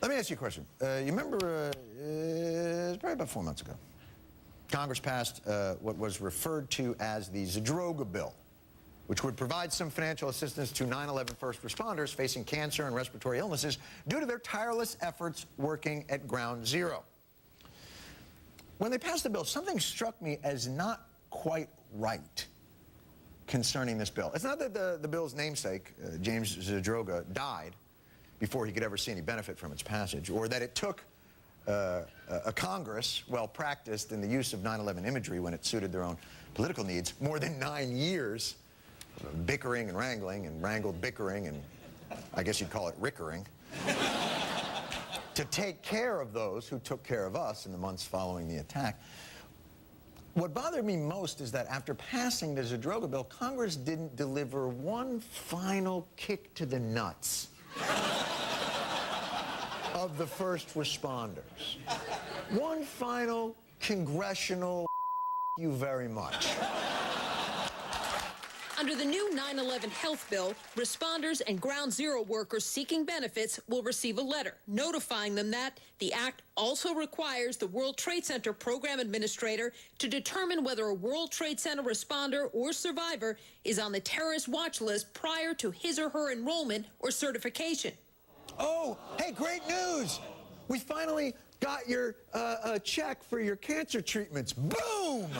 Let me ask you a question. You remember, it was probably about 4 months ago, Congress passed what was referred to as the Zadroga bill, which would provide some financial assistance to 9/11 first responders facing cancer and respiratory illnesses due to their tireless efforts working at Ground Zero. When they passed the bill, something struck me as not quite right concerning this bill. It's not that the bill's namesake, James Zadroga, died before he could ever see any benefit from its passage, or that it took a Congress, well practiced in the use of 9/11 imagery when it suited their own political needs, more than 9 years of bickering and wrangling and wrangled bickering, and I guess you'd call it rickering, to take care of those who took care of us in the months following the attack. What bothered me most is that after passing the Zadroga bill, Congress didn't deliver one final kick to the nuts of the first responders. One final congressional you very much. Under the new 9/11 health bill, responders and Ground Zero workers seeking benefits will receive a letter notifying them that the act also requires the World Trade Center program administrator to determine whether a World Trade Center responder or survivor is on the terrorist watch list prior to his or her enrollment or certification. Oh, hey, great news! We finally got your check for your cancer treatments. Boom!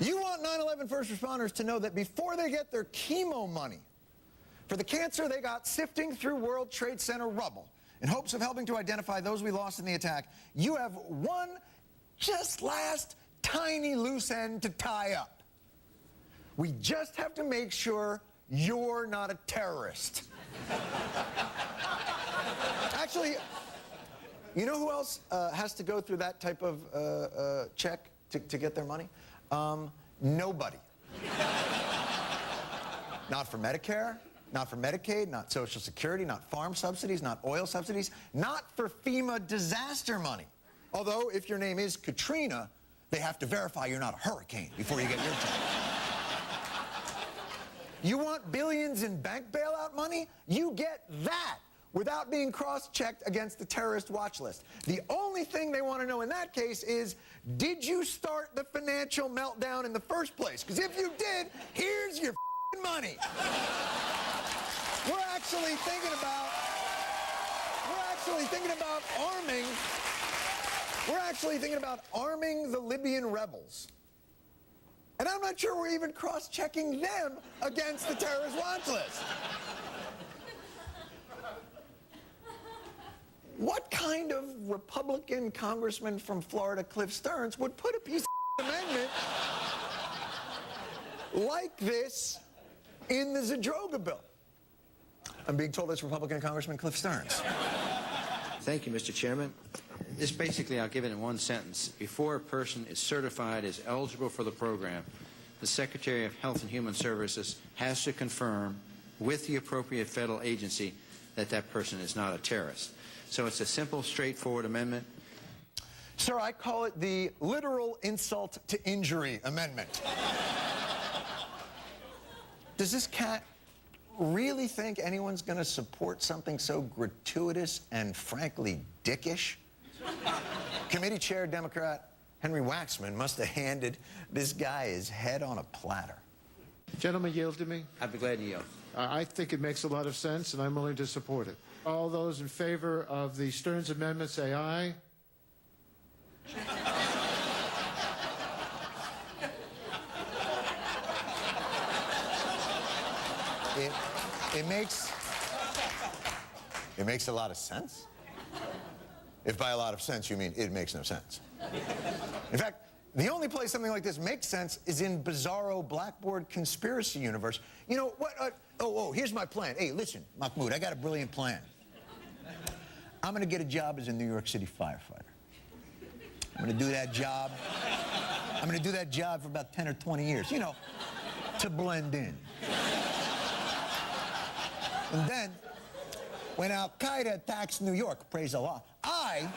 You want 9/11 first responders to know that before they get their chemo money for the cancer they got sifting through World Trade Center rubble in hopes of helping to identify those we lost in the attack, you have one just last tiny loose end to tie up. We just have to make sure you're not a terrorist. Actually, you know who else has to go through that type of check to get their money? Nobody. Not for Medicare, not for Medicaid, not Social Security, not farm subsidies, not oil subsidies, not for FEMA disaster money. Although, if your name is Katrina, they have to verify you're not a hurricane before you get your check. You want billions in bank bailout money? You get that without being cross-checked against the terrorist watch list. The only thing they want to know in that case is, did you start the financial meltdown in the first place? Because if you did, here's your money. We're actually thinking about arming the Libyan rebels. And I'm not sure we're even cross-checking them against the terrorist watch list. What kind of Republican congressman from Florida, Cliff Stearns, would put a piece of amendment like this in the Zadroga bill? I'm being told it's Republican Congressman Cliff Stearns. Thank you, Mr. Chairman. This basically, I'll give it in one sentence. Before a person is certified as eligible for the program, the Secretary of Health and Human Services has to confirm with the appropriate federal agency that that person is not a terrorist. So it's a simple, straightforward amendment. Sir, I call it the literal insult to injury amendment. Does this cat really think anyone's going to support something so gratuitous and frankly dickish? Committee Chair Democrat Henry Waxman must have handed this guy his head on a platter. Gentlemen, yield to me. I'd be glad to yield. I think it makes a lot of sense, and I'm willing to support it. All those in favor of the Stearns Amendment say aye. It makes a lot of sense. If by a lot of sense you mean it makes no sense. In fact, the only place something like this makes sense is in bizarro blackboard conspiracy universe. You know what? Here's my plan. Hey, listen, Mahmoud, I got a brilliant plan. I'm going to get a job as a New York City firefighter. I'm going to do that job. I'm going to do that job for about 10 or 20 years, you know, to blend in. And then, when Al-Qaeda attacks New York, praise Allah, I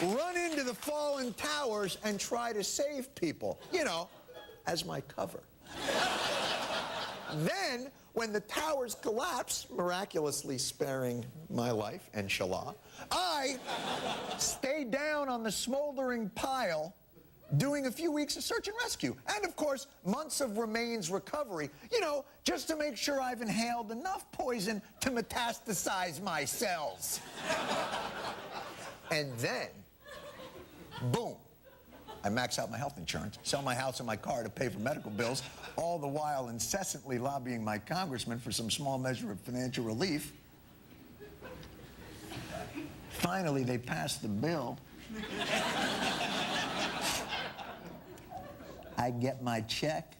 run into the fallen towers and try to save people, you know, as my cover. Then, when the towers collapse, miraculously sparing my life, inshallah, I stayed down on the smoldering pile doing a few weeks of search and rescue. And, of course, months of remains recovery, you know, just to make sure I've inhaled enough poison to metastasize my cells. And then, boom, I max out my health insurance, sell my house and my car to pay for medical bills, all the while incessantly lobbying my congressman for some small measure of financial relief. Finally, they passed the bill. I get my check.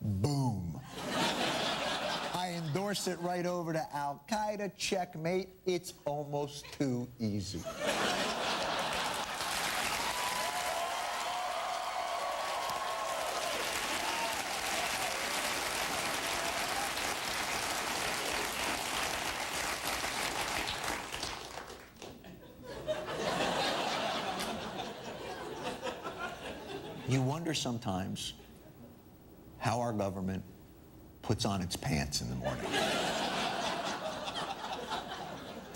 Boom. I endorse it right over to Al-Qaeda. Checkmate. It's almost too easy. You wonder sometimes how our government puts on its pants in the morning.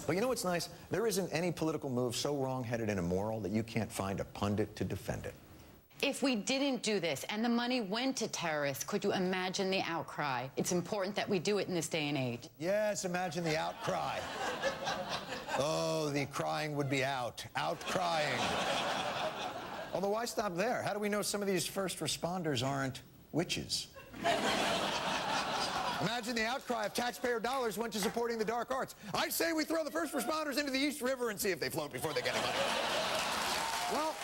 But you know what's nice? There isn't any political move so wrong-headed and immoral that you can't find a pundit to defend it. If we didn't do this and the money went to terrorists, could you imagine the outcry? It's important that we do it in this day and age. Yes, imagine the outcry. Oh, the crying would be out. Outcrying. Although, why stop there? How do we know some of these first responders aren't witches? Imagine the outcry if taxpayer dollars went to supporting the dark arts. I say we throw the first responders into the East River and see if they float before they get any money. Well,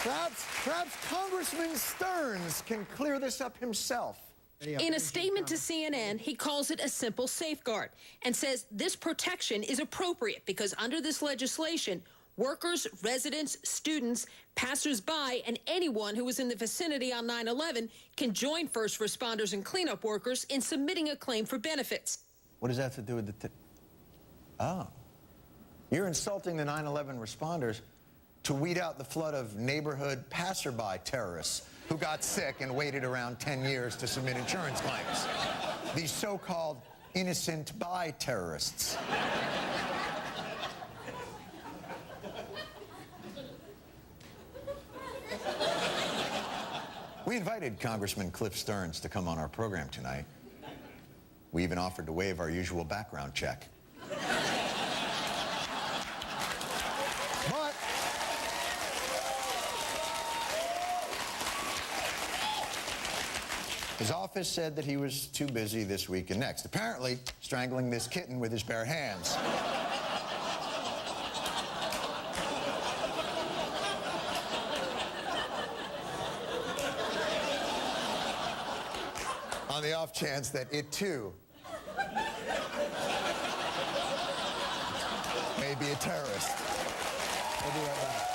perhaps Congressman Stearns can clear this up himself. In a statement to CNN, he calls it a simple safeguard and says this protection is appropriate because under this legislation, workers, residents, students, passers-by, and anyone who was in the vicinity on 9/11 can join first responders and cleanup workers in submitting a claim for benefits. What does that have to do with the... Oh. You're insulting the 9/11 responders to weed out the flood of neighborhood passerby terrorists who got sick and waited around 10 years to submit insurance claims. These so-called innocent by terrorists. We invited Congressman Cliff Stearns to come on our program tonight. We even offered to waive our usual background check. But his office said that he was too busy this week and next, apparently strangling this kitten with his bare hands. On the off chance that it, too, may be a terrorist. We'll be right back.